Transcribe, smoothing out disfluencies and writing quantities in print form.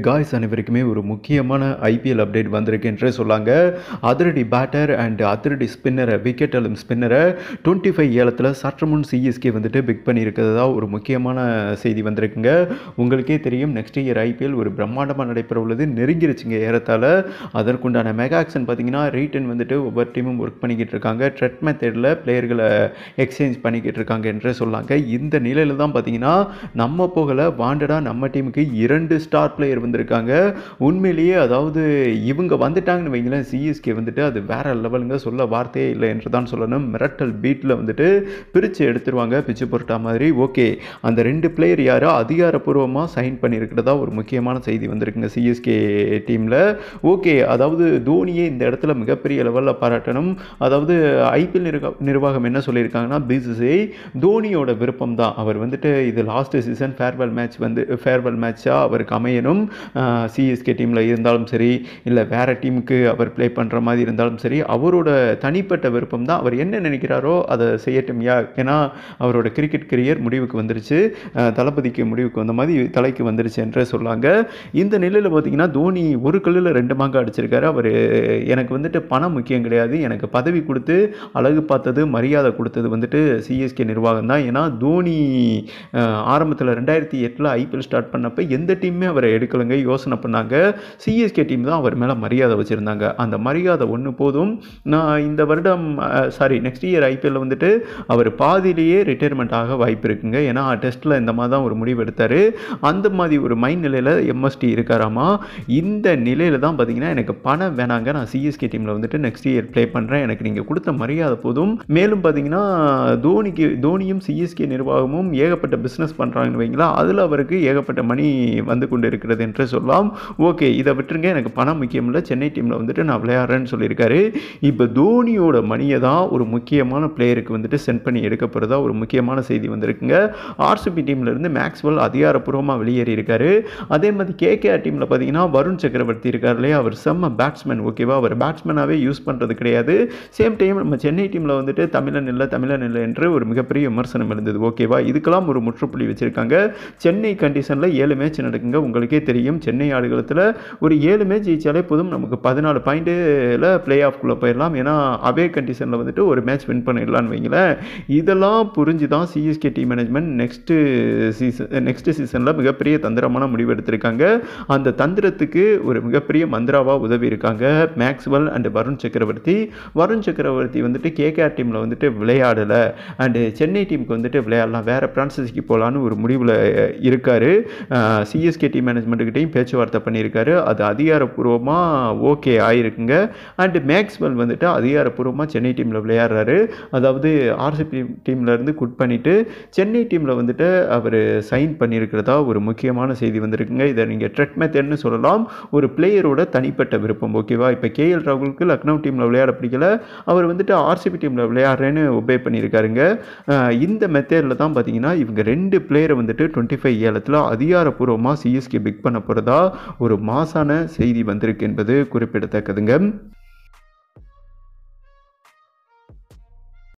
Guys அனைவருக்குமே ஒரு முக்கியமான ஐபிஎல் அப்டேட் வந்திருக்கு என்றே சொல்லாங்க. அதிரடி பேட்டர் அண்ட் அதிரடி ஸ்பின்னரை விக்கெட் அலும் ஸ்பின்னரை 25 ஏலத்தில் சற்று முன் சிஎஸ்கே வந்துட்டு பிக் பண்ணியிருக்கிறதா ஒரு முக்கியமான செய்தி வந்திருக்குங்க. உங்களுக்கே தெரியும் நெக்ஸ்ட் இயர் ஐபிஎல் ஒரு பிரம்மாண்டமாக நடைபெற உள்ளது, நெருங்கிருச்சுங்க ஏறத்தாழ. அதற்குண்டான மெகா ஆக்ஷன் பார்த்தீங்கன்னா ரீட்டன் வந்துட்டு ஒவ்வொரு டீமும் ஒர்க் பண்ணிக்கிட்டு இருக்காங்க. ட்ரெட் மெத்தடில் பிளேயர்களை எக்ஸ்சேஞ்ச் பண்ணிக்கிட்டு இருக்காங்க என்றே சொல்லாங்க. இந்த நிலையில் தான் பார்த்தீங்கன்னா நம்ம போகல வாண்டடாக நம்ம டீமுக்கு 2 ஸ்டார் பிளேயர் வந்திருக்காங்க. உண்மையிலேயே அதாவது இவங்க வந்துட்டாங்கன்னு வைங்களேன், சிஎஸ்கே வந்துட்டு அது வேற லெவலுங்க, சொல்ல வார்த்தையே இல்லை என்று தான் சொல்லணும். மிரட்டல் பீட்டில் வந்துட்டு பிரித்து எடுத்துருவாங்க பிச்சு பொருட்டா மாதிரி. ஓகே, அந்த 2 பிளேயர் யாரோ அதிகாரப்பூர்வமாக சைன் பண்ணியிருக்கிறதா ஒரு முக்கியமான செய்தி வந்திருக்குங்க சிஎஸ்கே டீமில். ஓகே, அதாவது தோனியே இந்த இடத்துல மிகப்பெரிய லெவலில் பாராட்டணும். அதாவது ஐபிஎல் நிர்வாகம் என்ன சொல்லியிருக்காங்கன்னா, பிசிசிஐ தோனியோட விருப்பம் தான். அவர் வந்துட்டு இது லாஸ்ட் சீசன் ஃபேர்வெல் மேட்சாக அவருக்கு அமையணும். சிஎஸ்கே டீமில் இருந்தாலும் சரி, இல்லை வேறு டீமுக்கு அவர் ப்ளே பண்ணுற மாதிரி இருந்தாலும் சரி, அவரோட தனிப்பட்ட விருப்பம் தான். அவர் என்ன நினைக்கிறாரோ அதை செய்யட்டும். ஏன்னா அவரோட கிரிக்கெட் கரியர் முடிவுக்கு வந்துருச்சு, தளபதிக்கு முடிவுக்கு வந்த மாதிரி தலைக்கு வந்துருச்சு என்றே சொல்லாங்க. இந்த நிலையில் பார்த்தீங்கன்னா தோனி ஒரு கல்லில் 2 மாங்காய் அடிச்சிருக்காரு. அவர் எனக்கு வந்துட்டு பணம் முக்கியம் கிடையாது, எனக்கு பதவி கொடுத்து அழகு பார்த்தது மரியாதை கொடுத்தது வந்துட்டு சிஎஸ்கே நிர்வாகம் தான். ஏன்னா தோனி ஆரம்பத்தில் 2008 ஐபிஎல் ஸ்டார்ட் பண்ணப்போ எந்த டீமுமே அவரை எடுக்கலைங்க, யோசனை பண்ணாங்க. சிஎஸ்கே டீம் தான் அவர் மேலே மரியாதை வச்சுருந்தாங்க. அந்த மரியாதை ஒன்று போதும். நான் இந்த வருடம் நெக்ஸ்ட் இயர் ஐபிஎல்ல வந்துட்டு அவர் பாதியிலேயே ரிட்டையர்மெண்ட் ஆக வாய்ப்பு இருக்குங்க. ஏன்னா டெஸ்ட்டில் இந்த மாதிரி தான் ஒரு முடிவு எடுத்தார். அந்த மாதிரி ஒரு மைண்ட் நிலையில் எம்எஸ்டி இருக்காராமா. இந்த நிலையில் தான் பார்த்தீங்கன்னா எனக்கு பணம் வேணாங்க, நான் சிஎஸ்கே டீமில் வந்துட்டு நெக்ஸ்ட் இயர் ப்ளே பண்ணுறேன், எனக்கு நீங்கள் கொடுத்த மரியாதை போதும். மேலும் பார்த்தீங்கன்னா தோனியும் சிஎஸ்கே நிர்வாகமும் ஏகப்பட்ட பிஸ்னஸ் பண்ணுறாங்கன்னு வைங்களா, அதில் அவருக்கு ஏகப்பட்ட மணி வந்து கொண்டு இருக்கிறது என்று சொல்லலாம். ஓகே, இதை விட்டுருங்க, எனக்கு பணம் முக்கியம் இல்லை, சென்னை டீமில் வந்துட்டு நான் விளையாடுறேன்னு சொல்லியிருக்காரு. இப்போ தோனியோட மணியை தான் ஒரு முக்கியமான பிளேயருக்கு வந்துட்டு சென்ட் பண்ணி எடுக்க போகிறதா ஒரு முக்கியமான செய்தி வந்திருக்குங்க. ஆர்சிபி டீமில் இருந்து மேக்ஸ்வெல் அதிகாரப்பூர்வமாக வெளியேறி இருக்காரு. அதே மாதிரி கேகேஆர் டீமில் பார்த்தீங்கன்னா வருண் சக்கரவர்த்தி இருக்கார் இல்லையா, அவர் செம்ம பேட்ஸ்மேன். ஓகேவா, அவர் பேட்ஸ்மேனாகவே யூஸ் பண்ணுறது கிடையாது. சேம் டைம் நம்ம சென்னை டீமில் வந்துட்டு தமிழன் இல்லை என்று ஒரு மிகப்பெரிய விமர்சனம் இருந்தது. ஓகேவா, இதுக்கெல்லாம் ஒரு முற்றுப்புள்ளி வச்சிருக்காங்க. சென்னை கண்டிஷனில் 7 மேட்ச் நடக்குங்க. உங்களுக்கே தெரியும் சென்னை ஆடுகளத்தில் ஒரு 7 மேட்ச் ஜெயிச்சாலே போதும், நமக்கு 14 பாயிண்டில் பிளே ஆஃப்குள்ளே போயிடலாம். ஏன்னா அவே கண்டிஷனில் வந்துட்டு ஒரு மேட்ச் வின் பண்ணிடலான்னு வைங்களேன். இதெல்லாம் புரிஞ்சு தான் சிஎஸ்கே டீம் மேனேஜ்மெண்ட் நெக்ஸ்ட் சீசனில் மிகப்பெரிய தந்திரமான முடிவு எடுத்திருக்காங்க. அந்த தந்திரத்துக்கு ஒரு மிகப்பெரிய மந்திராவாக உதவி இருக்காங்க மேக்ஸ்வெல் அண்ட் வருண் சக்கரவர்த்தி வந்துட்டு கேகேஆர் டீமில் வந்துட்டு விளையாடலை அண்டு சென்னை டீமுக்கு வந்துட்டு விளையாடலாம், வேறு பிரான்சைஸிக்கு போகலான்னு ஒரு முடிவில் இருக்கார். சிஎஸ்கே டீம் மேனேஜ்மெண்ட்டுக்கிட்டையும் பேச்சுவார்த்தை பண்ணியிருக்காரு. அது அதிகாரப்பூர்வமாக ஓகே ஆகிருக்குங்க. அண்டு மேக்ஸ்வெல் வந்துட்டு அதிகாரப்பூர்வமாக சென்னை டீமில் விளையாடுறாரு. அதாவது ஆர்சிபி டீம்லேருந்து குட் பண்ணிவிட்டு சென்னை டீமில் வந்துட்டு அவர் சைன் பண்ணியிருக்கிறதா ஒரு முக்கியமான செய்தி வந்திருக்குங்க. இதை நீங்கள் ட்ரெட் மெத்தட்னு சொல்லலாம், ஒரு பிளேயரோட தனிப்பட்ட விருப்பம். ஓகேவா, இப்போ கேஎல் ராகுலுக்கு லக்னோ டீமில் விளையாட பிடிக்கல, அவர் வந்துட்டு ஆர்சிபி டீமில் விளையாடுறேன்னு ஒபே பண்ணியிருக்காருங்க. இந்த மெத்தடில் தான் பார்த்தீங்கன்னா இவங்க 2 பிளேயரை வந்துட்டு 25 ஏலத்தில் அதிகாரப்பூர்வமாக சிஎஸ்கே பிக் பண்ண போகிறதா ஒரு மாசான செய்தி வந்திருக்கு என்பது குறிப்பிடத்தக்கதுங்க.